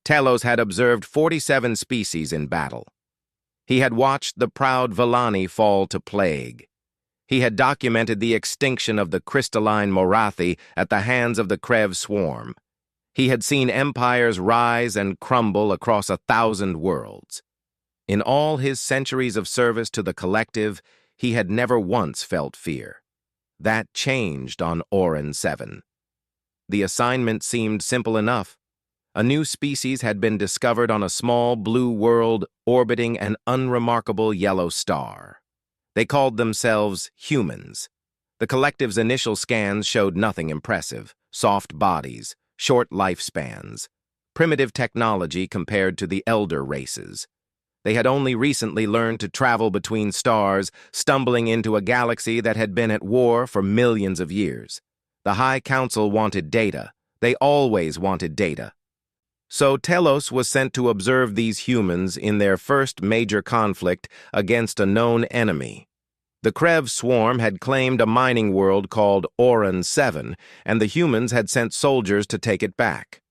Telos had observed 47 species in battle. He had watched the proud Villani fall to plague. He had documented the extinction of the crystalline Morathi at the hands of the Krev swarm. He had seen empires rise and crumble across 1,000 worlds. In all his centuries of service to the collective, he had never once felt fear. That changed on Oran 7. The assignment seemed simple enough. A new species had been discovered on a small blue world orbiting an unremarkable yellow star. They called themselves humans. The collective's initial scans showed nothing impressive: soft bodies, short lifespans, primitive technology compared to the elder races. They had only recently learned to travel between stars, stumbling into a galaxy that had been at war for millions of years. The High Council wanted data. They always wanted data. So Telos was sent to observe these humans in their first major conflict against a known enemy. The Krev swarm had claimed a mining world called Oran 7, and the humans had sent soldiers to take it back.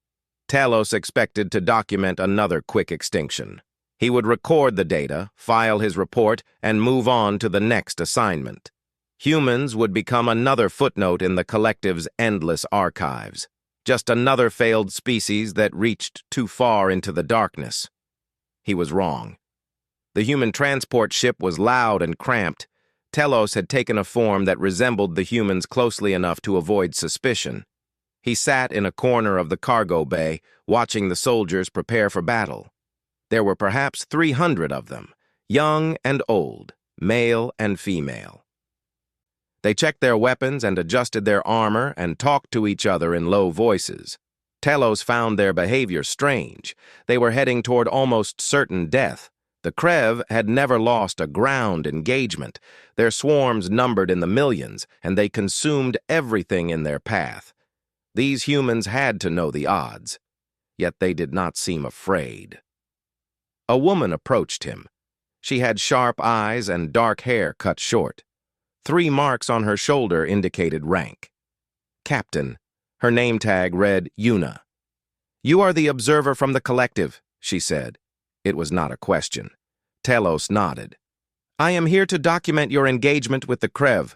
Telos expected to document another quick extinction. He would record the data, file his report, and move on to the next assignment. Humans would become another footnote in the collective's endless archives. Just another failed species that reached too far into the darkness. He was wrong. The human transport ship was loud and cramped. Telos had taken a form that resembled the humans closely enough to avoid suspicion. He sat in a corner of the cargo bay, watching the soldiers prepare for battle. There were perhaps 300 of them, young and old, male and female. They checked their weapons and adjusted their armor and talked to each other in low voices. Telos found their behavior strange. They were heading toward almost certain death. The Krev had never lost a ground engagement. Their swarms numbered in the millions, and they consumed everything in their path. These humans had to know the odds, yet they did not seem afraid. A woman approached him. She had sharp eyes and dark hair cut short. 3 marks on her shoulder indicated rank. Captain. Her name tag read Yuna. "You are the observer from the collective," she said. It was not a question. Telos nodded. "I am here to document your engagement with the Krev."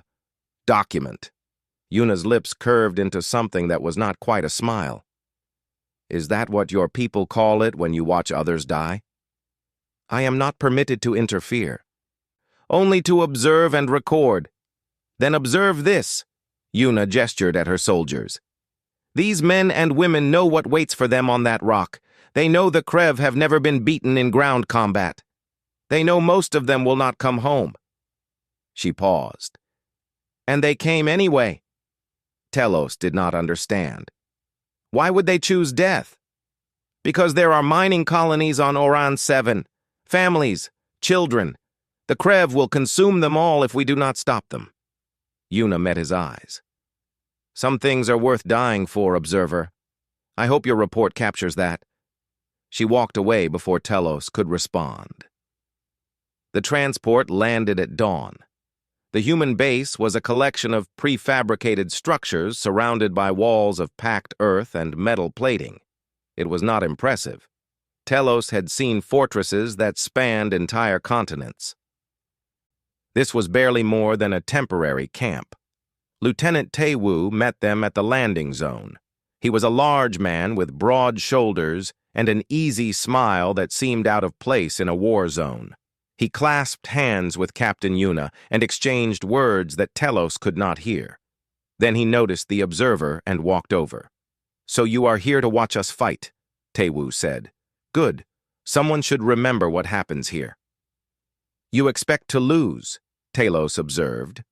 "Document." Yuna's lips curved into something that was not quite a smile. "Is that what your people call it when you watch others die?" "I am not permitted to interfere." "Only to observe and record." "Then observe this." Yuna gestured at her soldiers. "These men and women know what waits for them on that rock. They know the Krev have never been beaten in ground combat. They know most of them will not come home." She paused. "And they came anyway." Telos did not understand. "Why would they choose death?" "Because there are mining colonies on Oran 7. Families, children. The Krev will consume them all if we do not stop them." Yuna met his eyes. "Some things are worth dying for, observer. I hope your report captures that." She walked away before Telos could respond. The transport landed at dawn. The human base was a collection of prefabricated structures surrounded by walls of packed earth and metal plating. It was not impressive. Telos had seen fortresses that spanned entire continents. This was barely more than a temporary camp. Lieutenant Taewoo met them at the landing zone. He was a large man with broad shoulders and an easy smile that seemed out of place in a war zone. He clasped hands with Captain Yuna and exchanged words that Telos could not hear. Then he noticed the observer and walked over. "So you are here to watch us fight," Taewoo said. "Good. Someone should remember what happens here." "You expect to lose," Telos observed.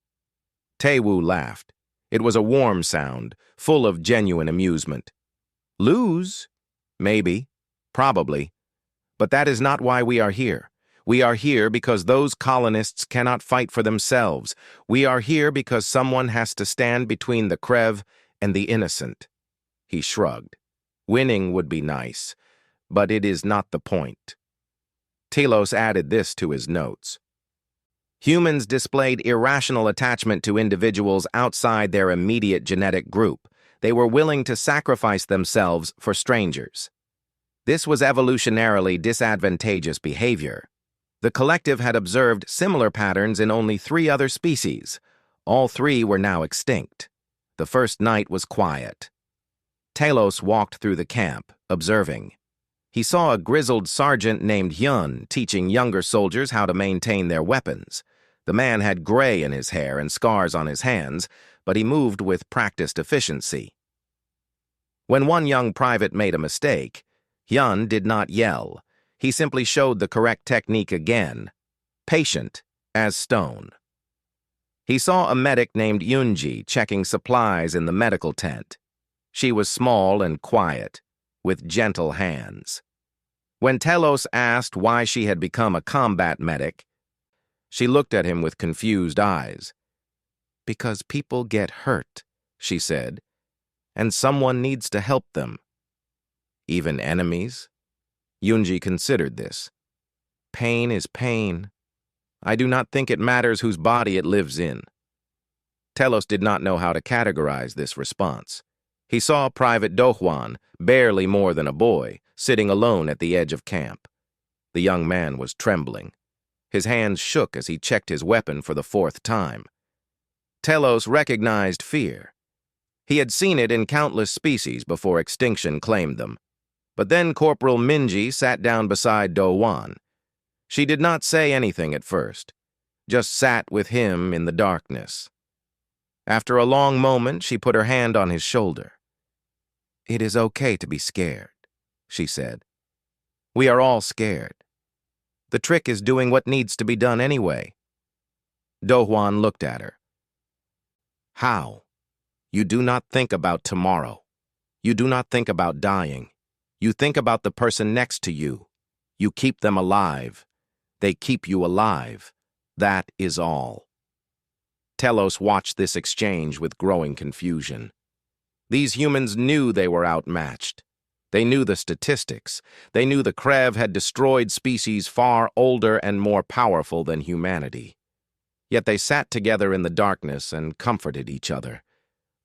Taewoo laughed. It was a warm sound, full of genuine amusement. "Lose? Maybe. Probably. But that is not why we are here. We are here because those colonists cannot fight for themselves. We are here because someone has to stand between the Krev and the innocent." He shrugged. "Winning would be nice, but it is not the point." Telos added this to his notes. Humans displayed irrational attachment to individuals outside their immediate genetic group. They were willing to sacrifice themselves for strangers. This was evolutionarily disadvantageous behavior. The collective had observed similar patterns in only 3 other species. All 3 were now extinct. The first night was quiet. Talos walked through the camp, observing. He saw a grizzled sergeant named Yun teaching younger soldiers how to maintain their weapons. The man had gray in his hair and scars on his hands, but he moved with practiced efficiency. When one young private made a mistake, Yun did not yell. He simply showed the correct technique again, patient as stone. He saw a medic named Yunji checking supplies in the medical tent. She was small and quiet, with gentle hands. When Telos asked why she had become a combat medic, she looked at him with confused eyes. "Because people get hurt," she said, "and someone needs to help them." "Even enemies?" Yunji considered this. "Pain is pain. I do not think it matters whose body it lives in." Telos did not know how to categorize this response. He saw Private Dohwan, barely more than a boy, sitting alone at the edge of camp. The young man was trembling. His hands shook as he checked his weapon for the 4th time. Telos recognized fear. He had seen it in countless species before extinction claimed them. But then Corporal Minji sat down beside Do-Wan. She did not say anything at first, just sat with him in the darkness. After a long moment, she put her hand on his shoulder. "It is okay to be scared," she said. "We are all scared. The trick is doing what needs to be done anyway." Do-Wan looked at her. "How? You do not think about tomorrow. You do not think about dying. You think about the person next to you. You keep them alive. They keep you alive. That is all." Telos watched this exchange with growing confusion. These humans knew they were outmatched. They knew the statistics. They knew the Krev had destroyed species far older and more powerful than humanity. Yet they sat together in the darkness and comforted each other.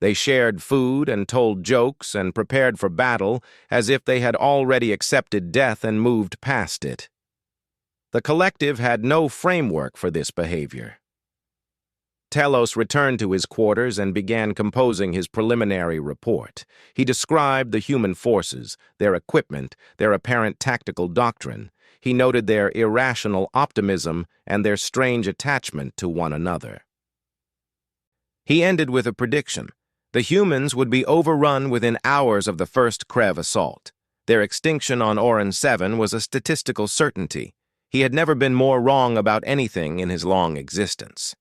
They shared food and told jokes and prepared for battle as if they had already accepted death and moved past it. The collective had no framework for this behavior. Telos returned to his quarters and began composing his preliminary report. He described the human forces, their equipment, their apparent tactical doctrine. He noted their irrational optimism and their strange attachment to one another. He ended with a prediction. The humans would be overrun within hours of the first Krev assault. Their extinction on Oran 7 was a statistical certainty. He had never been more wrong about anything in his long existence.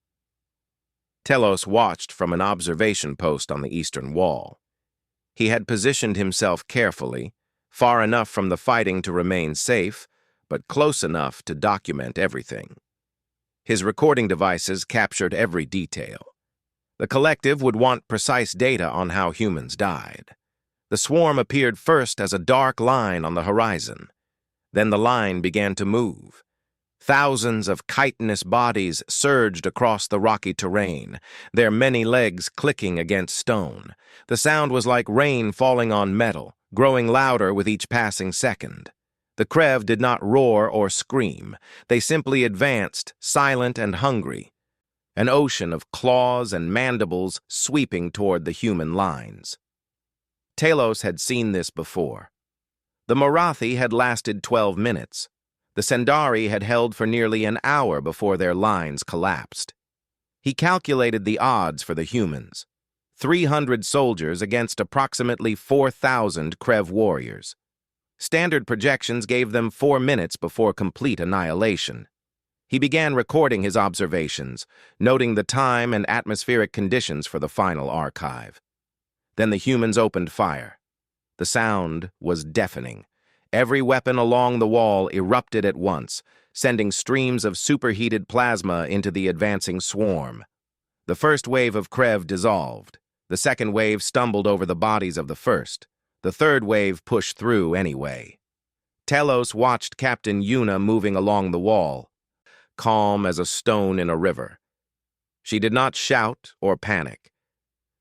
Telos watched from an observation post on the eastern wall. He had positioned himself carefully, far enough from the fighting to remain safe, but close enough to document everything. His recording devices captured every detail. The collective would want precise data on how humans died. The swarm appeared first as a dark line on the horizon. Then the line began to move. Thousands of chitinous bodies surged across the rocky terrain, their many legs clicking against stone. The sound was like rain falling on metal, growing louder with each passing second. The Krev did not roar or scream. They simply advanced, silent and hungry, an ocean of claws and mandibles sweeping toward the human lines. Talos had seen this before. The Morathi had lasted 12 minutes. The Sendari had held for nearly an hour before their lines collapsed. He calculated the odds for the humans. 300 soldiers against approximately 4,000 Krev warriors. Standard projections gave them 4 minutes before complete annihilation. He began recording his observations, noting the time and atmospheric conditions for the final archive. Then the humans opened fire. The sound was deafening. Every weapon along the wall erupted at once, sending streams of superheated plasma into the advancing swarm. The first wave of Krev dissolved. The second wave stumbled over the bodies of the first. The third wave pushed through anyway. Telos watched Captain Yuna moving along the wall, calm as a stone in a river. She did not shout or panic.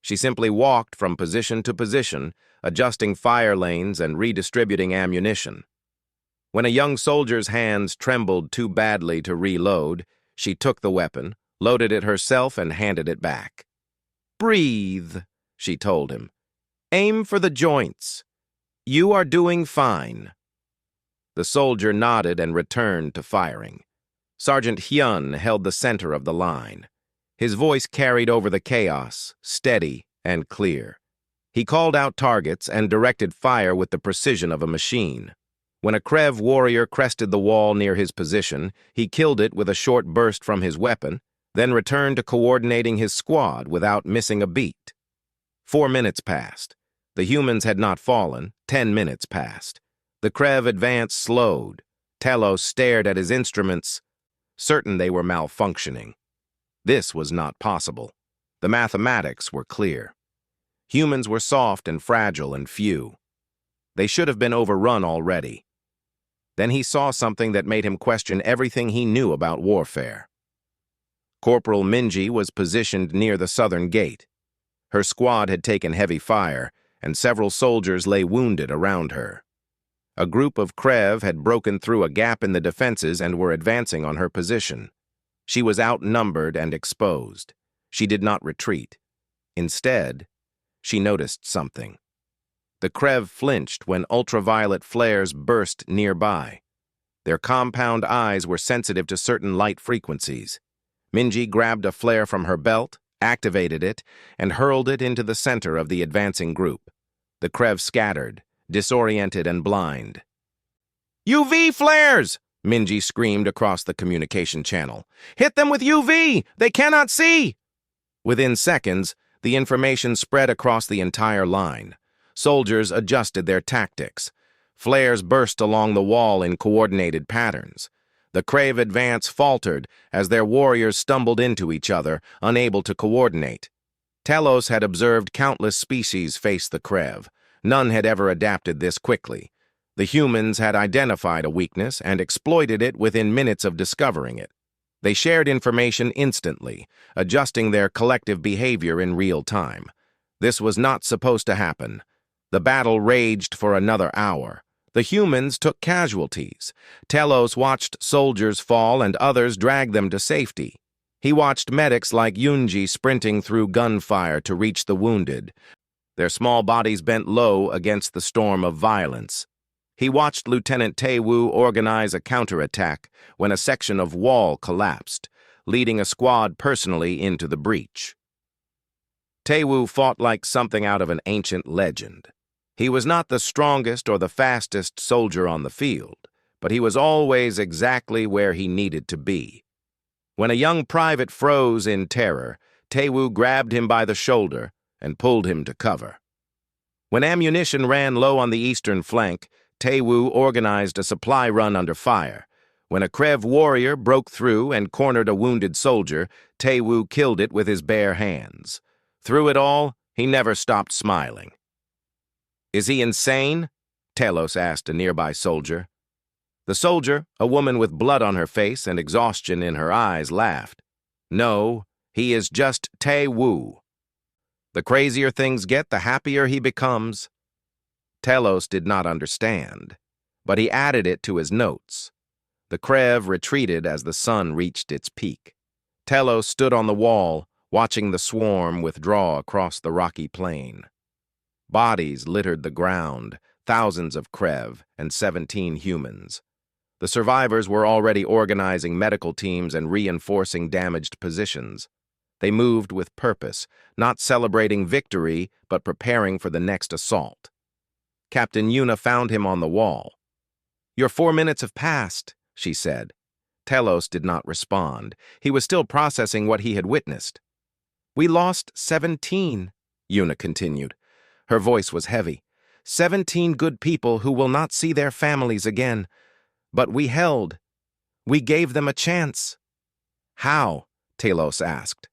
She simply walked from position to position, adjusting fire lanes and redistributing ammunition. When a young soldier's hands trembled too badly to reload, she took the weapon, loaded it herself, and handed it back. "Breathe," she told him. "Aim for the joints. You are doing fine." The soldier nodded and returned to firing. Sergeant Hyun held the center of the line. His voice carried over the chaos, steady and clear. He called out targets and directed fire with the precision of a machine. When a Krev warrior crested the wall near his position, he killed it with a short burst from his weapon, then returned to coordinating his squad without missing a beat. 4 minutes passed. The humans had not fallen. 10 minutes passed. The Krev advance slowed. Telos stared at his instruments, certain they were malfunctioning. This was not possible. The mathematics were clear. Humans were soft and fragile and few. They should have been overrun already. Then he saw something that made him question everything he knew about warfare. Corporal Minji was positioned near the southern gate. Her squad had taken heavy fire, and several soldiers lay wounded around her. A group of Krev had broken through a gap in the defenses and were advancing on her position. She was outnumbered and exposed. She did not retreat. Instead, she noticed something. The Krev flinched when ultraviolet flares burst nearby. Their compound eyes were sensitive to certain light frequencies. Minji grabbed a flare from her belt, activated it, and hurled it into the center of the advancing group. The Krev scattered, disoriented and blind. "UV flares!" Minji screamed across the communication channel. "Hit them with UV! They cannot see!" Within seconds, the information spread across the entire line. Soldiers adjusted their tactics. Flares burst along the wall in coordinated patterns. The Krev advance faltered as their warriors stumbled into each other, unable to coordinate. Telos had observed countless species face the Krev. None had ever adapted this quickly. The humans had identified a weakness and exploited it within minutes of discovering it. They shared information instantly, adjusting their collective behavior in real time. This was not supposed to happen. The battle raged for another hour. The humans took casualties. Telos watched soldiers fall and others drag them to safety. He watched medics like Yunji sprinting through gunfire to reach the wounded, their small bodies bent low against the storm of violence. He watched Lieutenant Tae-woo organize a counterattack when a section of wall collapsed, leading a squad personally into the breach. Tae-woo fought like something out of an ancient legend. He was not the strongest or the fastest soldier on the field, but he was always exactly where he needed to be. When a young private froze in terror, Tae-woo grabbed him by the shoulder and pulled him to cover. When ammunition ran low on the eastern flank, Tae-woo organized a supply run under fire. When a Krev warrior broke through and cornered a wounded soldier, Tae-woo killed it with his bare hands. Through it all, he never stopped smiling. "Is he insane?" Telos asked a nearby soldier. The soldier, a woman with blood on her face and exhaustion in her eyes, laughed. "No, he is just Tae-woo. The crazier things get, the happier he becomes." Telos did not understand, but he added it to his notes. The Krev retreated as the sun reached its peak. Telos stood on the wall, watching the swarm withdraw across the rocky plain. Bodies littered the ground, thousands of Krev and 17 humans. The survivors were already organizing medical teams and reinforcing damaged positions. They moved with purpose, not celebrating victory, but preparing for the next assault. Captain Yuna found him on the wall. "Your 4 minutes have passed," she said. Telos did not respond. He was still processing what he had witnessed. "We lost 17, Yuna continued. Her voice was heavy. 17 good people who will not see their families again. But we held. We gave them a chance." "How?" Telos asked.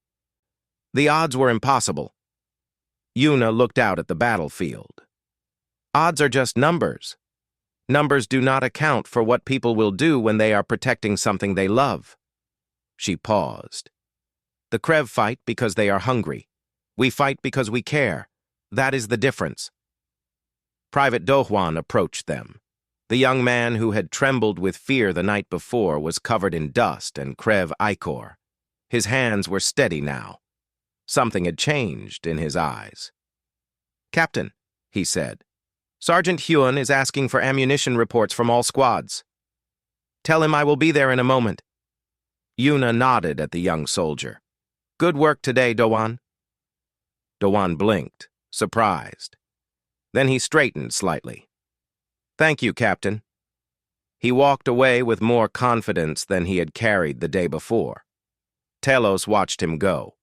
"The odds were impossible." Yuna looked out at the battlefield. "Odds are just numbers. Numbers do not account for what people will do when they are protecting something they love." She paused. "The Krev fight because they are hungry. We fight because we care. That is the difference. Private Dohwan approached them. The young man who had trembled with fear the night before was covered in dust and crev ichor. His hands were steady now. Something had changed in his eyes. "Captain," he said, "Sergeant Hyun is asking for ammunition reports from all squads. Tell him I will be there in a moment." Yuna nodded at the young soldier. "Good work today, Dowan." Dowan blinked, surprised. Then he straightened slightly. "Thank you, Captain." He walked away with more confidence than he had carried the day before. Telos watched him go.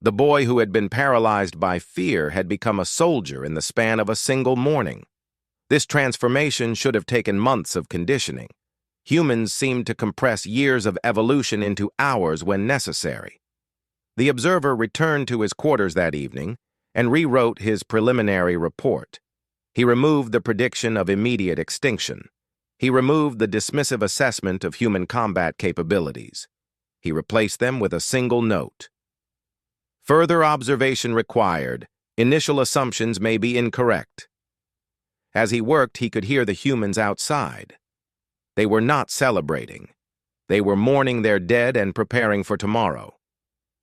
The boy who had been paralyzed by fear had become a soldier in the span of a single morning. This transformation should have taken months of conditioning. Humans seemed to compress years of evolution into hours when necessary. The observer returned to his quarters that evening and rewrote his preliminary report. He removed the prediction of immediate extinction. He removed the dismissive assessment of human combat capabilities. He replaced them with a single note. Further observation required. Initial assumptions may be incorrect. As he worked, he could hear the humans outside. They were not celebrating. They were mourning their dead and preparing for tomorrow.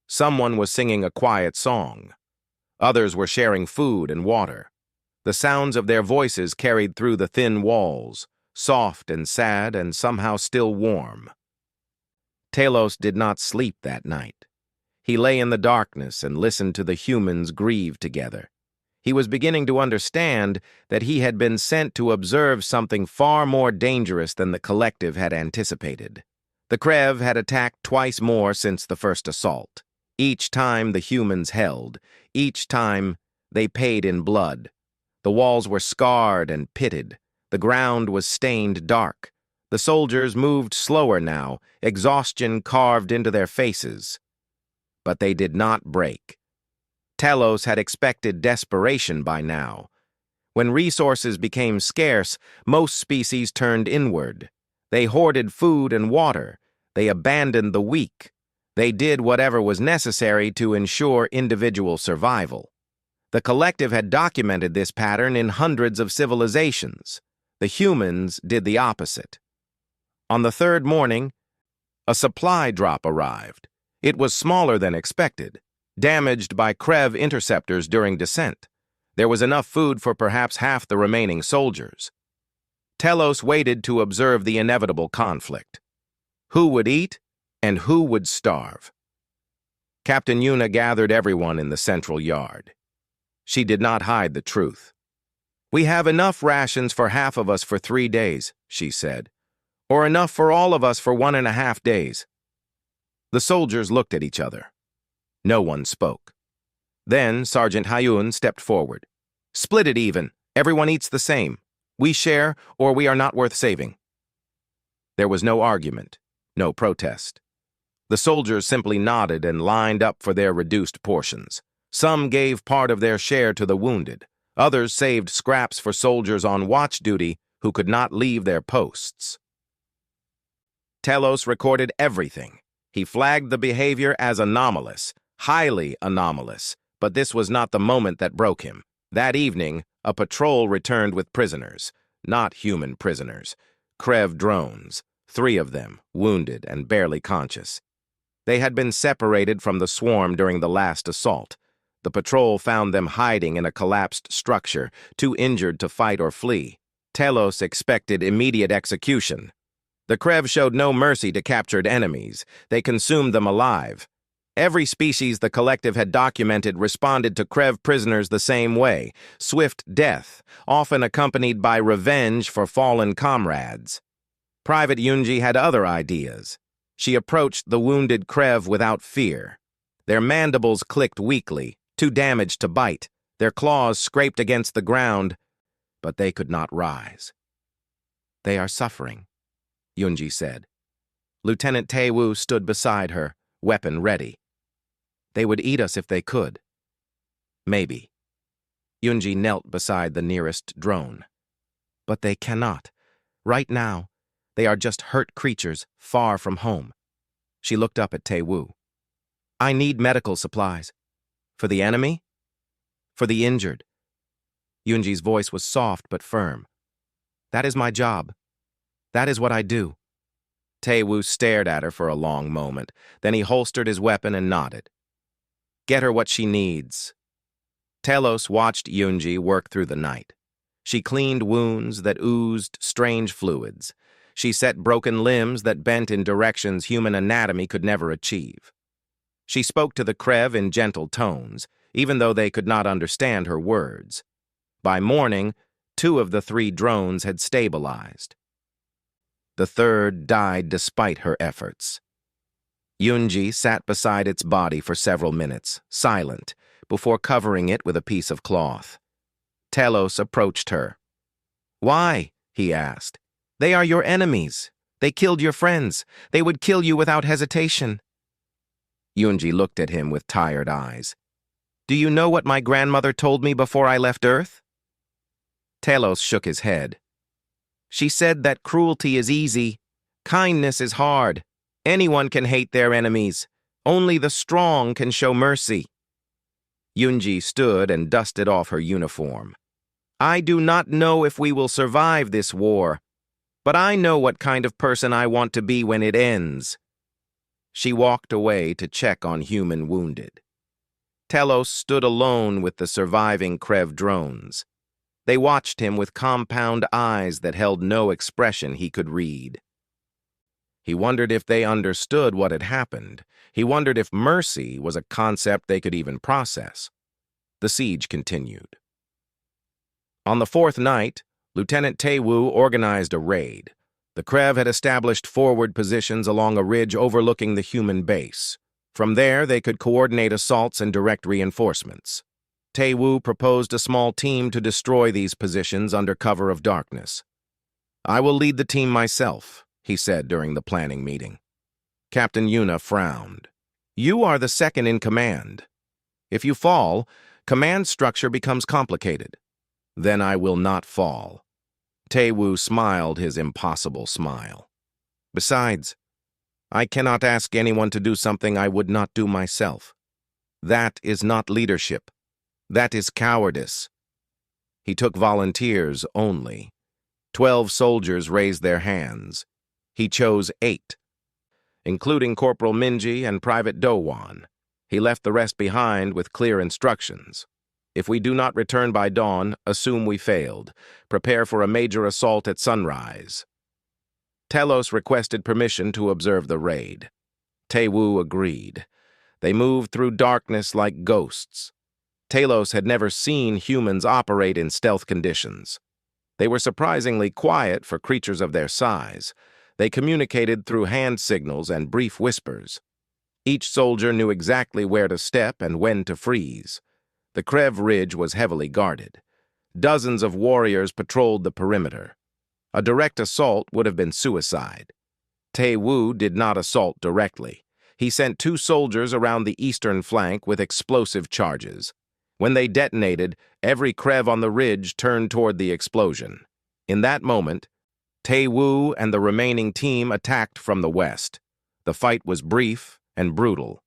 Someone was singing a quiet song. Others were sharing food and water. The sounds of their voices carried through the thin walls, soft and sad and somehow still warm. Telos did not sleep that night. He lay in the darkness and listened to the humans grieve together. He was beginning to understand that he had been sent to observe something far more dangerous than the collective had anticipated. The Krev had attacked twice more since the first assault. Each time the humans held. Each time they paid in blood. The walls were scarred and pitted. The ground was stained dark. The soldiers moved slower now, exhaustion carved into their faces. But they did not break. Telos had expected desperation by now. When resources became scarce, most species turned inward. They hoarded food and water. They abandoned the weak. They did whatever was necessary to ensure individual survival. The collective had documented this pattern in hundreds of civilizations. The humans did the opposite. On the third morning, a supply drop arrived. It was smaller than expected, damaged by Krev interceptors during descent. There was enough food for perhaps half the remaining soldiers. Telos waited to observe the inevitable conflict. Who would eat and who would starve? Captain Yuna gathered everyone in the central yard. She did not hide the truth. "We have enough rations for half of us for 3 days," she said, "or enough for all of us for 1.5 days. The soldiers looked at each other. No one spoke. Then Sergeant Hyun stepped forward. "Split it even. Everyone eats the same. We share, or we are not worth saving." There was no argument, no protest. The soldiers simply nodded and lined up for their reduced portions. Some gave part of their share to the wounded. Others saved scraps for soldiers on watch duty who could not leave their posts. Telos recorded everything. He flagged the behavior as anomalous, highly anomalous, but this was not the moment that broke him. That evening, a patrol returned with prisoners, not human prisoners, Krev drones, 3 of them, wounded and barely conscious. They had been separated from the swarm during the last assault. The patrol found them hiding in a collapsed structure, too injured to fight or flee. Telos expected immediate execution. The Krev showed no mercy to captured enemies. They consumed them alive. Every species the collective had documented responded to Krev prisoners the same way, swift death, often accompanied by revenge for fallen comrades. Private Yunji had other ideas. She approached the wounded Krev without fear. Their mandibles clicked weakly, too damaged to bite. Their claws scraped against the ground, but they could not rise. "They are suffering," Yunji said. Lieutenant Tae-woo stood beside her, weapon ready. "They would eat us if they could." "Maybe." Yunji knelt beside the nearest drone. "But they cannot. Right now, they are just hurt creatures far from home." She looked up at Tae-woo. "I need medical supplies." For the enemy? For the injured. Yunji's voice was soft but firm. That is my job. That is what I do. Tae-woo stared at her for a long moment. Then he holstered his weapon and nodded. Get her what she needs. Telos watched Yunji work through the night. She cleaned wounds that oozed strange fluids. She set broken limbs that bent in directions human anatomy could never achieve. She spoke to the Krev in gentle tones, even though they could not understand her words. By morning, 2 of the 3 drones had stabilized. The third died despite her efforts. Yunji sat beside its body for several minutes, silent, before covering it with a piece of cloth. Telos approached her. Why? He asked. They are your enemies. They killed your friends. They would kill you without hesitation. Yunji looked at him with tired eyes. Do you know what my grandmother told me before I left Earth? Telos shook his head. She said that cruelty is easy. Kindness is hard. Anyone can hate their enemies. Only the strong can show mercy. Yunji stood and dusted off her uniform. I do not know if we will survive this war, but I know what kind of person I want to be when it ends. She walked away to check on human wounded. Telos stood alone with the surviving Krev drones. They watched him with compound eyes that held no expression he could read. He wondered if they understood what had happened. He wondered if mercy was a concept they could even process. The siege continued. On the 4th night, Lieutenant Tae-woo organized a raid. The Krev had established forward positions along a ridge overlooking the human base. From there, they could coordinate assaults and direct reinforcements. Tae-woo proposed a small team to destroy these positions under cover of darkness. I will lead the team myself, he said during the planning meeting. Captain Yuna frowned. You are the second in command. If you fall, command structure becomes complicated. Then I will not fall. Tae-woo smiled his impossible smile. Besides, I cannot ask anyone to do something I would not do myself. That is not leadership. That is cowardice. He took volunteers only. 12 soldiers raised their hands. He chose 8, including Corporal Minji and Private Do-won. He left the rest behind with clear instructions. If we do not return by dawn, assume we failed. Prepare for a major assault at sunrise. Telos requested permission to observe the raid. Tae-woo agreed. They moved through darkness like ghosts. Telos had never seen humans operate in stealth conditions. They were surprisingly quiet for creatures of their size. They communicated through hand signals and brief whispers. Each soldier knew exactly where to step and when to freeze. The Krev Ridge was heavily guarded. Dozens of warriors patrolled the perimeter. A direct assault would have been suicide. Tae-woo did not assault directly. He sent 2 soldiers around the eastern flank with explosive charges. When they detonated, every Krev on the ridge turned toward the explosion. In that moment, Tae-woo and the remaining team attacked from the west. The fight was brief and brutal.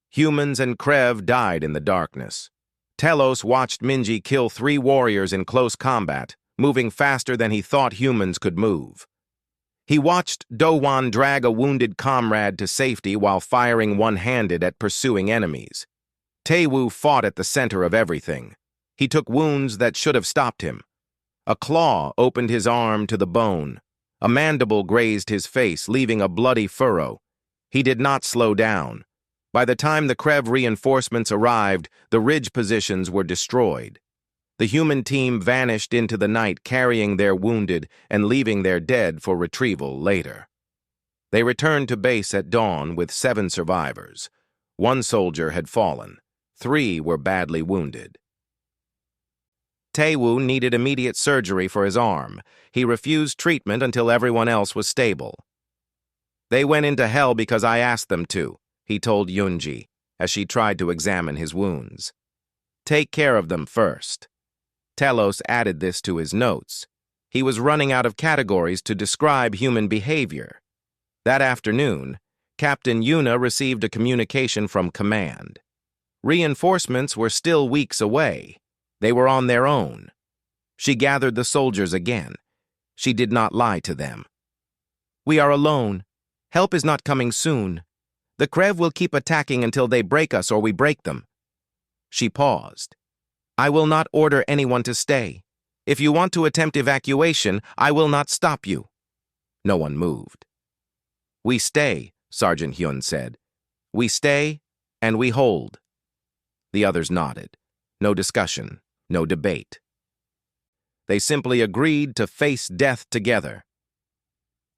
Humans and Krev died in the darkness. Telos watched Minji kill 3 warriors in close combat, moving faster than he thought humans could move. He watched Do-won drag a wounded comrade to safety while firing one-handed at pursuing enemies. Tae-woo fought at the center of everything. He took wounds that should have stopped him. A claw opened his arm to the bone. A mandible grazed his face, leaving a bloody furrow. He did not slow down. By the time the Krev reinforcements arrived, the ridge positions were destroyed. The human team vanished into the night, carrying their wounded and leaving their dead for retrieval later. They returned to base at dawn with 7 survivors. 1 soldier had fallen. 3 were badly wounded. Tae-woo needed immediate surgery for his arm. He refused treatment until everyone else was stable. They went into hell because I asked them to, he told Yunji, as she tried to examine his wounds. Take care of them first. Telos added this to his notes. He was running out of categories to describe human behavior. That afternoon, Captain Yuna received a communication from command. Reinforcements were still weeks away. They were on their own. She gathered the soldiers again. She did not lie to them. "We are alone. Help is not coming soon. The Krev will keep attacking until they break us or we break them." She paused. "I will not order anyone to stay. If you want to attempt evacuation, I will not stop you." No one moved. "We stay," Sergeant Hyun said. "We stay, and we hold." The others nodded. No discussion, no debate. They simply agreed to face death together.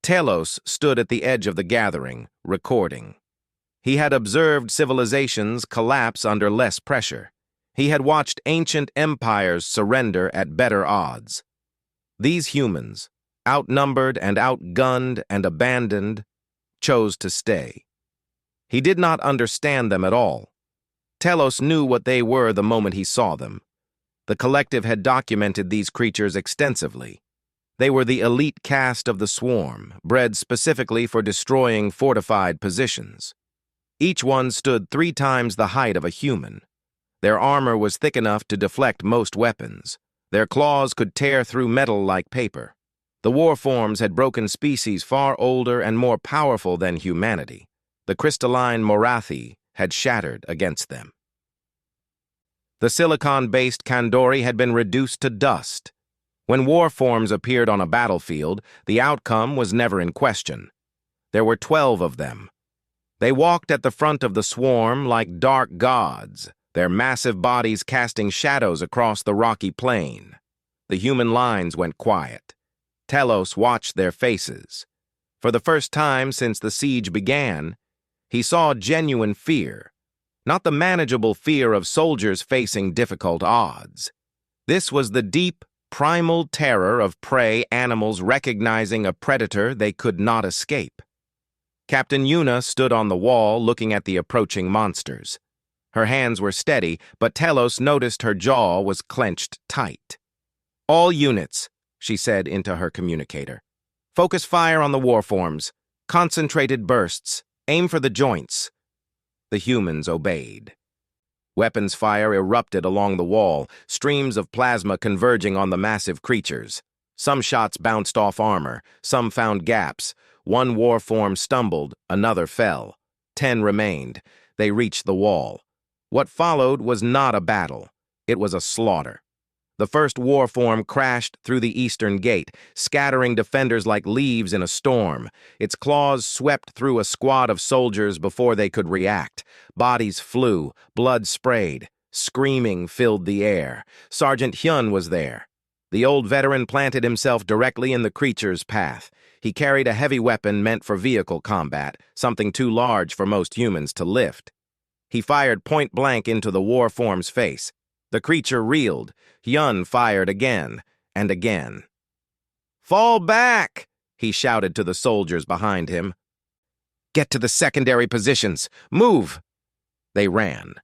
Telos stood at the edge of the gathering, recording. He had observed civilizations collapse under less pressure. He had watched ancient empires surrender at better odds. These humans, outnumbered and outgunned and abandoned, chose to stay. He did not understand them at all. Telos knew what they were the moment he saw them. The collective had documented these creatures extensively. They were the elite caste of the swarm, bred specifically for destroying fortified positions. Each one stood 3 times the height of a human. Their armor was thick enough to deflect most weapons. Their claws could tear through metal like paper. The war forms had broken species far older and more powerful than humanity. The crystalline Morathi had shattered against them. The silicon-based Kandori had been reduced to dust. When war forms appeared on a battlefield, the outcome was never in question. There were 12 of them. They walked at the front of the swarm like dark gods, their massive bodies casting shadows across the rocky plain. The human lines went quiet. Telos watched their faces. For the first time since the siege began, he saw genuine fear, not the manageable fear of soldiers facing difficult odds. This was the deep, primal terror of prey animals recognizing a predator they could not escape. Captain Yuna stood on the wall looking at the approaching monsters. Her hands were steady, but Telos noticed her jaw was clenched tight. "All units," she said into her communicator. "Focus fire on the warforms. Concentrated bursts. Aim for the joints." The humans obeyed. Weapons fire erupted along the wall, streams of plasma converging on the massive creatures. Some shots bounced off armor, some found gaps. One war form stumbled, another fell. 10 remained. They reached the wall. What followed was not a battle. It was a slaughter. The first war form crashed through the eastern gate, scattering defenders like leaves in a storm. Its claws swept through a squad of soldiers before they could react. Bodies flew, blood sprayed. Screaming filled the air. Sergeant Hyun was there. The old veteran planted himself directly in the creature's path. He carried a heavy weapon meant for vehicle combat, something too large for most humans to lift. He fired point blank into the war form's face. The creature reeled. Hyun fired again and again. "Fall back!" he shouted to the soldiers behind him. "Get to the secondary positions! Move!" They ran.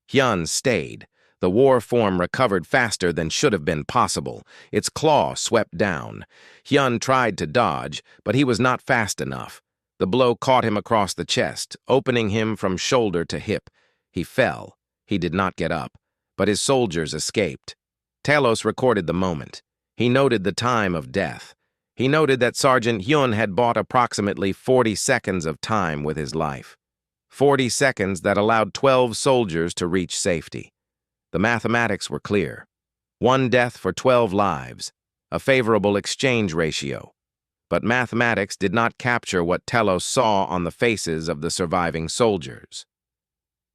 Hyun stayed. The war form recovered faster than should have been possible. Its claw swept down. Hyun tried to dodge, but he was not fast enough. The blow caught him across the chest, opening him from shoulder to hip. He fell. He did not get up, but his soldiers escaped. Telos recorded the moment. He noted the time of death. He noted that Sergeant Hyun had bought approximately 40 seconds of time with his life. 40 seconds that allowed 12 soldiers to reach safety. The mathematics were clear. 1 death for 12 lives, a favorable exchange ratio. But mathematics did not capture what Telos saw on the faces of the surviving soldiers.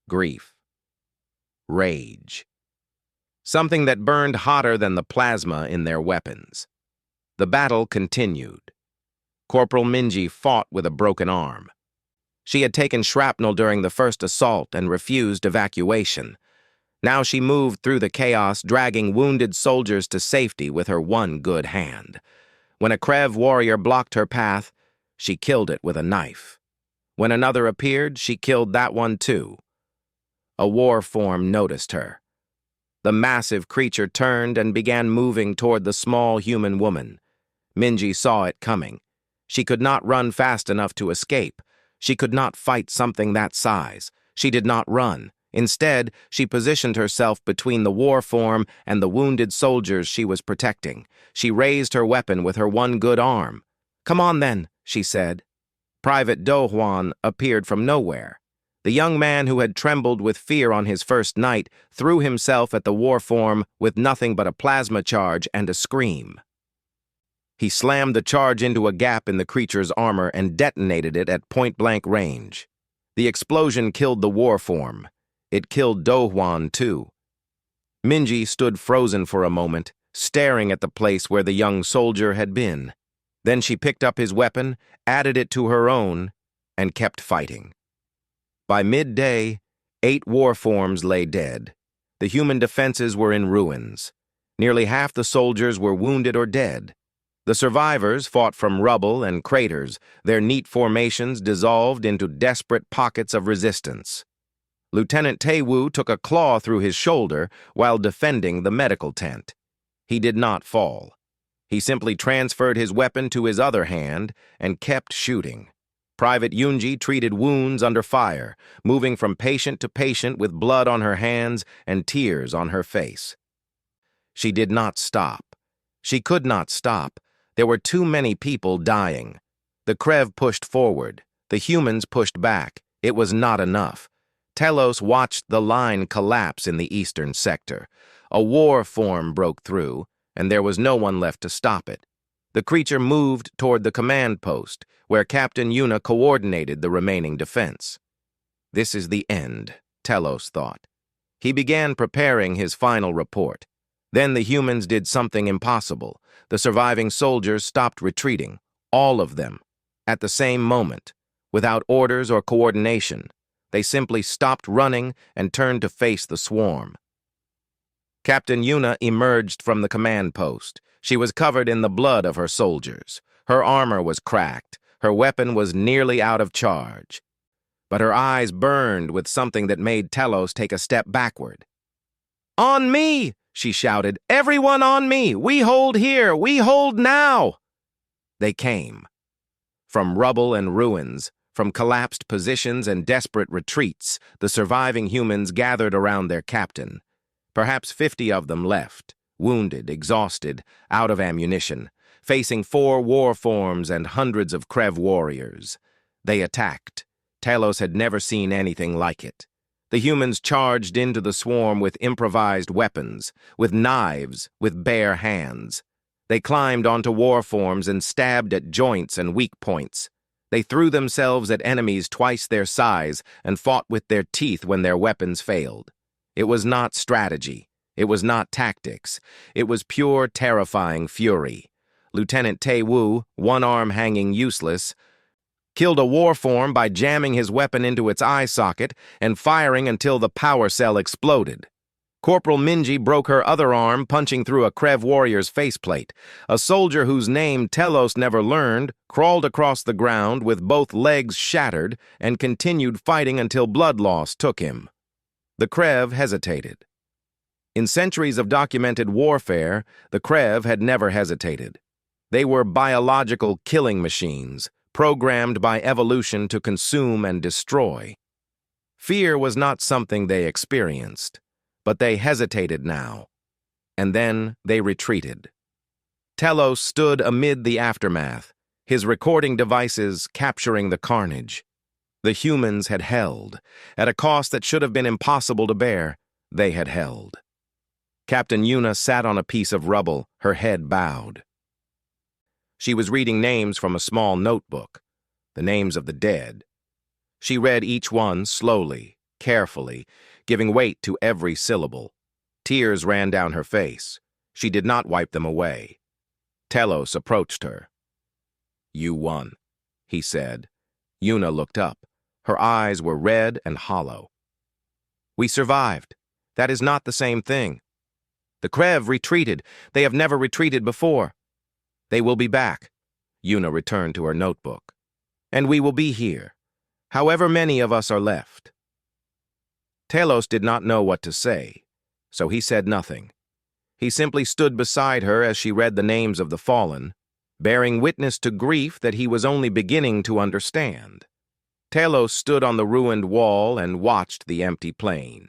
Grief. Rage. Something that burned hotter than the plasma in their weapons. The battle continued. Corporal Minji fought with a broken arm. She had taken shrapnel during the first assault and refused evacuation. Now she moved through the chaos, dragging wounded soldiers to safety with her one good hand. When a Krev warrior blocked her path, she killed it with a knife. When another appeared, she killed that one too. A war form noticed her. The massive creature turned and began moving toward the small human woman. Minji saw it coming. She could not run fast enough to escape. She could not fight something that size. She did not run. Instead, she positioned herself between the war form and the wounded soldiers she was protecting. She raised her weapon with her one good arm. "Come on then," she said. Private Do Hwan appeared from nowhere. The young man who had trembled with fear on his first night threw himself at the war form with nothing but a plasma charge and a scream. He slammed the charge into a gap in the creature's armor and detonated it at point-blank range. The explosion killed the war form. It killed Do Hwan, too. Minji stood frozen for a moment, staring at the place where the young soldier had been. Then she picked up his weapon, added it to her own, and kept fighting. By midday, 8 war forms lay dead. The human defenses were in ruins. Nearly half the soldiers were wounded or dead. The survivors fought from rubble and craters, their neat formations dissolved into desperate pockets of resistance. Lieutenant Tae-woo took a claw through his shoulder while defending the medical tent. He did not fall. He simply transferred his weapon to his other hand and kept shooting. Private Yoonji treated wounds under fire, moving from patient to patient with blood on her hands and tears on her face. She did not stop. She could not stop. There were too many people dying. The Krev pushed forward. The humans pushed back. It was not enough. Telos watched the line collapse in the eastern sector. A war form broke through, and there was no one left to stop it. The creature moved toward the command post, where Captain Yuna coordinated the remaining defense. This is the end, Telos thought. He began preparing his final report. Then the humans did something impossible. The surviving soldiers stopped retreating, all of them, at the same moment, without orders or coordination. They simply stopped running and turned to face the swarm. Captain Yuna emerged from the command post. She was covered in the blood of her soldiers. Her armor was cracked. Her weapon was nearly out of charge. But her eyes burned with something that made Telos take a step backward. "On me!" she shouted. "Everyone on me! We hold here! We hold now!" They came. From rubble and ruins, from collapsed positions and desperate retreats, the surviving humans gathered around their captain. Perhaps 50 of them left, wounded, exhausted, out of ammunition, facing 4 war forms and hundreds of Krev warriors. They attacked. Telos had never seen anything like it. The humans charged into the swarm with improvised weapons, with knives, with bare hands. They climbed onto war forms and stabbed at joints and weak points. They threw themselves at enemies twice their size and fought with their teeth when their weapons failed. It was not strategy. It was not tactics. It was pure, terrifying fury. Lieutenant Tae-woo, one arm hanging useless, killed a war form by jamming his weapon into its eye socket and firing until the power cell exploded. Corporal Minji broke her other arm, punching through a Krev warrior's faceplate. A soldier whose name Telos never learned crawled across the ground with both legs shattered and continued fighting until blood loss took him. The Krev hesitated. In centuries of documented warfare, the Krev had never hesitated. They were biological killing machines, programmed by evolution to consume and destroy. Fear was not something they experienced, but they hesitated now, and then they retreated. Telos stood amid the aftermath, his recording devices capturing the carnage. The humans had held. At a cost that should have been impossible to bear, they had held. Captain Yuna sat on a piece of rubble, her head bowed. She was reading names from a small notebook, the names of the dead. She read each one slowly, carefully, giving weight to every syllable. Tears ran down her face. She did not wipe them away. Telos approached her. "You won," he said. Yuna looked up. Her eyes were red and hollow. "We survived. That is not the same thing. The Krev retreated. They have never retreated before. They will be back." Yuna returned to her notebook. "And we will be here, however many of us are left." Telos did not know what to say, so he said nothing. He simply stood beside her as she read the names of the fallen, bearing witness to grief that he was only beginning to understand. Talos stood on the ruined wall and watched the empty plain.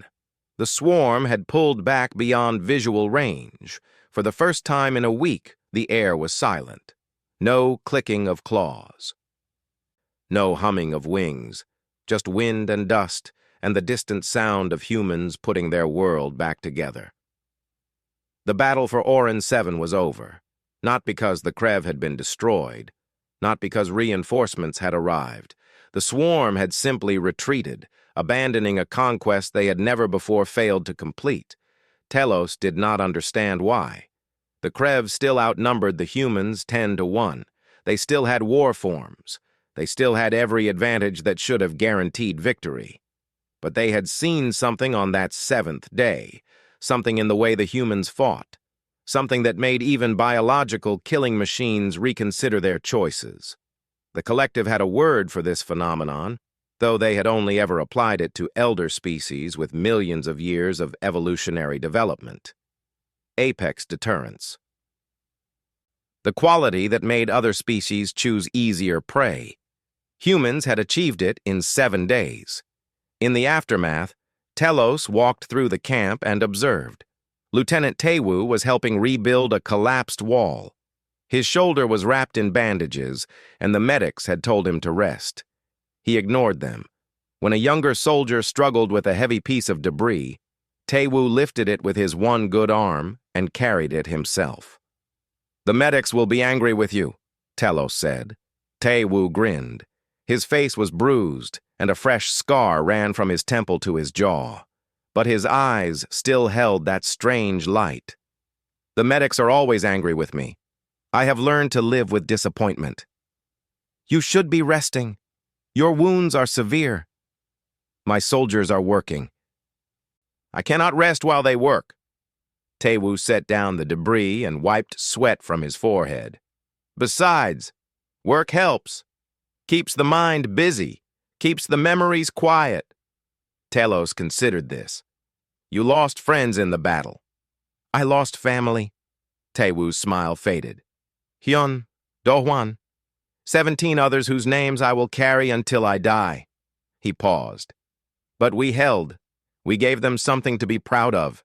The swarm had pulled back beyond visual range. For the first time in a week, the air was silent. No clicking of claws. No humming of wings. Just wind and dust, and the distant sound of humans putting their world back together. The battle for Orin 7 was over, not because the Krev had been destroyed, not because reinforcements had arrived. The swarm had simply retreated, abandoning a conquest they had never before failed to complete. Telos did not understand why. The Krev still outnumbered the humans 10-1. They still had war forms. They still had every advantage that should have guaranteed victory. But they had seen something on that 7th day, something in the way the humans fought, something that made even biological killing machines reconsider their choices. The collective had a word for this phenomenon, though they had only ever applied it to elder species with millions of years of evolutionary development. Apex deterrence. The quality that made other species choose easier prey. Humans had achieved it in 7 days. In the aftermath, Telos walked through the camp and observed. Lieutenant Tewu was helping rebuild a collapsed wall. His shoulder was wrapped in bandages, and the medics had told him to rest. He ignored them. When a younger soldier struggled with a heavy piece of debris, Tewu lifted it with his one good arm and carried it himself. "The medics will be angry with you," Telos said. Tewu grinned. His face was bruised, and a fresh scar ran from his temple to his jaw. But his eyes still held that strange light. "The medics are always angry with me. I have learned to live with disappointment." "You should be resting. Your wounds are severe." "My soldiers are working." "I cannot rest while they work." Tewu set down the debris and wiped sweat from his forehead. "Besides, work helps. Keeps the mind busy. Keeps the memories quiet." Telos considered this. "You lost friends in the battle." "I lost family." Tewu's smile faded. "Hyun, Do-hwan, 17 others whose names I will carry until I die." He paused. "But we held. We gave them something to be proud of."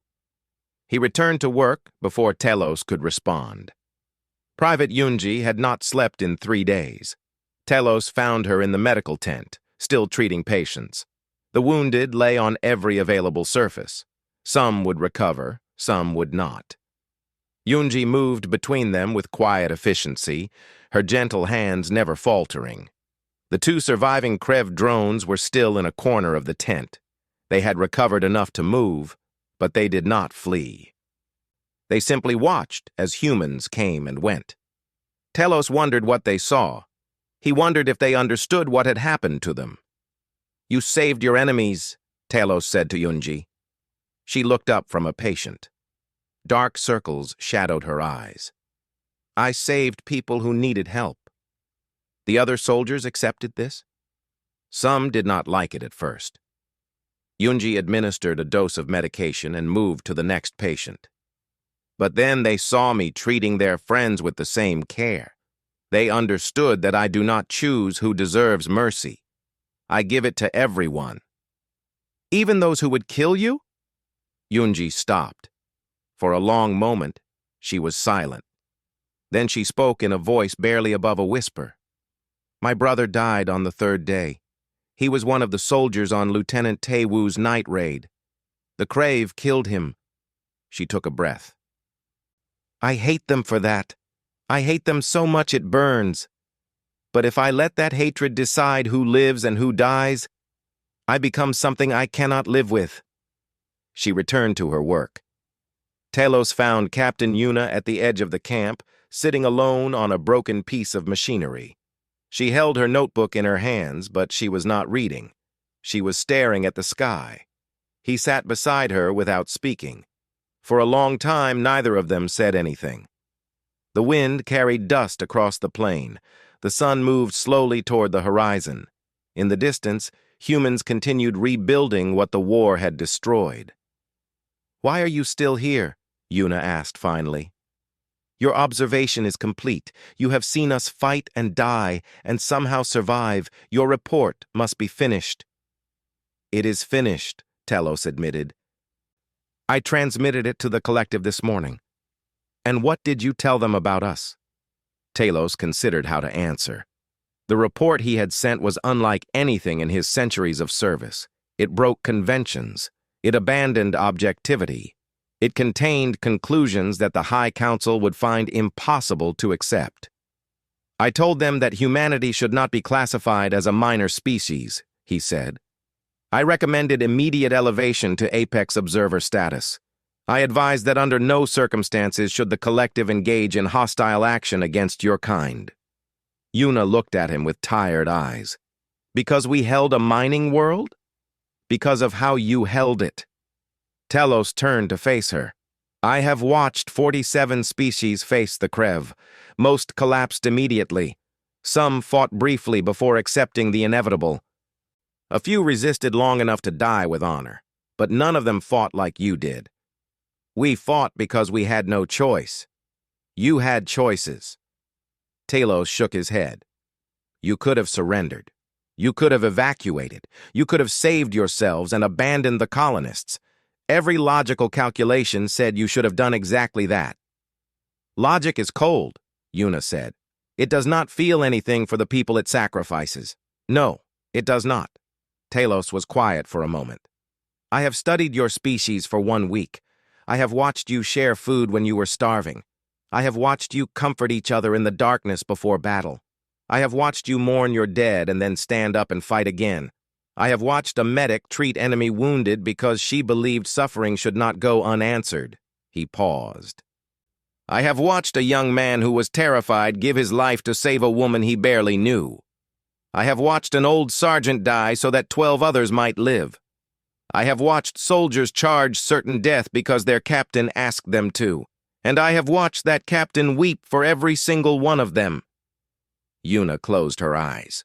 He returned to work before Telos could respond. Private Yunji had not slept in 3 days. Telos found her in the medical tent, still treating patients. The wounded lay on every available surface. Some would recover, some would not. Yunji moved between them with quiet efficiency, her gentle hands never faltering. The 2 surviving Krev drones were still in a corner of the tent. They had recovered enough to move, but they did not flee. They simply watched as humans came and went. Telos wondered what they saw. He wondered if they understood what had happened to them. "You saved your enemies," Telos said to Yunji. She looked up from a patient. Dark circles shadowed her eyes. "I saved people who needed help." The other soldiers accepted this. Some did not like it at first. Yunji administered a dose of medication and moved to the next patient. "But then they saw me treating their friends with the same care. They understood that I do not choose who deserves mercy. I give it to everyone." "Even those who would kill you?" Yunji stopped. For a long moment, she was silent. Then she spoke in a voice barely above a whisper. "My brother died on the 3rd day. He was one of the soldiers on Lieutenant Tewu's night raid. The Crave killed him." She took a breath. "I hate them for that. I hate them so much it burns. But if I let that hatred decide who lives and who dies, I become something I cannot live with." She returned to her work. Telos found Captain Yuna at the edge of the camp, sitting alone on a broken piece of machinery. She held her notebook in her hands, but she was not reading. She was staring at the sky. He sat beside her without speaking. For a long time, neither of them said anything. The wind carried dust across the plain. The sun moved slowly toward the horizon. In the distance, humans continued rebuilding what the war had destroyed. "Why are you still here?" Yuna asked finally. Your observation is complete. You have seen us fight and die, and somehow survive. Your report must be finished." "It is finished," Telos admitted. "I transmitted it to the collective this morning." "And what did you tell them about us?" Telos considered how to answer. The report he had sent was unlike anything in his centuries of service. It broke conventions. It abandoned objectivity. It contained conclusions that the High Council would find impossible to accept. "I told them that humanity should not be classified as a minor species," he said. "I recommended immediate elevation to apex observer status. I advised that under no circumstances should the collective engage in hostile action against your kind." Yuna looked at him with tired eyes. "Because we held a mining world? Because of how you held it." Telos turned to face her. "I have watched 47 species face the Krev. Most collapsed immediately. Some fought briefly before accepting the inevitable. A few resisted long enough to die with honor, but none of them fought like you did. We fought because we had no choice. You had choices." Telos shook his head. "You could have surrendered. You could have evacuated. You could have saved yourselves and abandoned the colonists. Every logical calculation said you should have done exactly that." "Logic is cold," Yuna said. "It does not feel anything for the people it sacrifices. No, it does not." Telos was quiet for a moment. "I have studied your species for 1 week. I have watched you share food when you were starving. I have watched you comfort each other in the darkness before battle. I have watched you mourn your dead and then stand up and fight again. I have watched a medic treat enemy wounded because she believed suffering should not go unanswered." He paused. "I have watched a young man who was terrified give his life to save a woman he barely knew. I have watched an old sergeant die so that 12 others might live. I have watched soldiers charge certain death because their captain asked them to, and I have watched that captain weep for every single one of them." Yuna closed her eyes.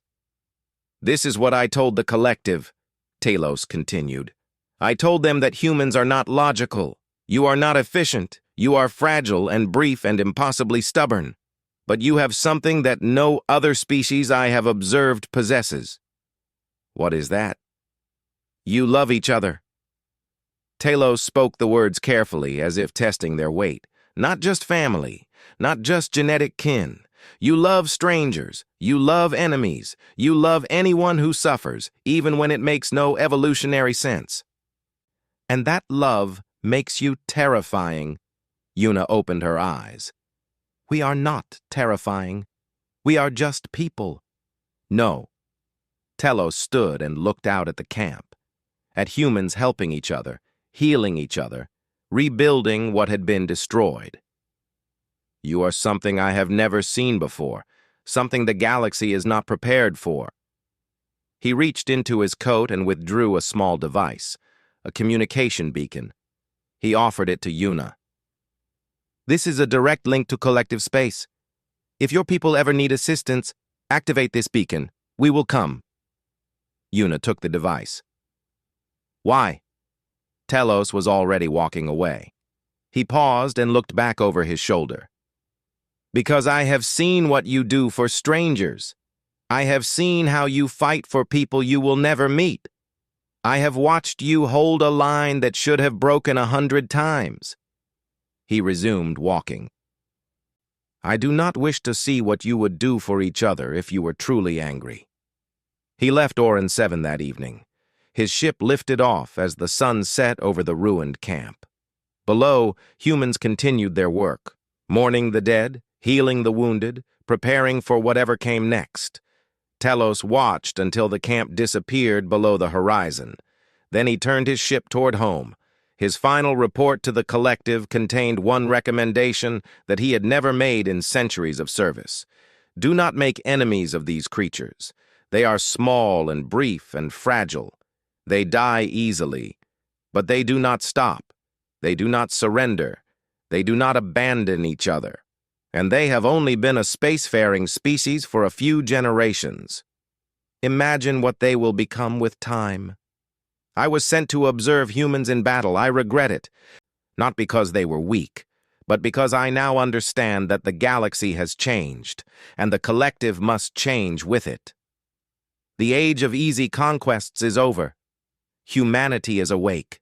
"This is what I told the collective," Telos continued. "I told them that humans are not logical. You are not efficient. You are fragile and brief and impossibly stubborn. But you have something that no other species I have observed possesses." "What is that?" "You love each other." Telos spoke the words carefully, as if testing their weight. "Not just family, not just genetic kin. You love strangers. You love enemies. You love anyone who suffers, even when it makes no evolutionary sense. And that love makes you terrifying." Yuna opened her eyes. "We are not terrifying. We are just people." "No." Telos stood and looked out at the camp, at humans helping each other, healing each other, rebuilding what had been destroyed. "You are something I have never seen before, something the galaxy is not prepared for." He reached into his coat and withdrew a small device, a communication beacon. He offered it to Yuna. "This is a direct link to collective space. If your people ever need assistance, activate this beacon. We will come." Yuna took the device. "Why?" Telos was already walking away. He paused and looked back over his shoulder. "Because I have seen what you do for strangers. I have seen how you fight for people you will never meet. I have watched you hold a line that should have broken 100 times." He resumed walking. "I do not wish to see what you would do for each other if you were truly angry." He left Orin 7 that evening. His ship lifted off as the sun set over the ruined camp. Below, humans continued their work, mourning the dead, healing the wounded, preparing for whatever came next. Telos watched until the camp disappeared below the horizon. Then he turned his ship toward home. His final report to the collective contained one recommendation that he had never made in centuries of service. Do not make enemies of these creatures. They are small and brief and fragile. They die easily. But they do not stop. They do not surrender. They do not abandon each other. And they have only been a spacefaring species for a few generations. Imagine what they will become with time. I was sent to observe humans in battle. I regret it. Not because they were weak, but because I now understand that the galaxy has changed, and the collective must change with it. The age of easy conquests is over. Humanity is awake.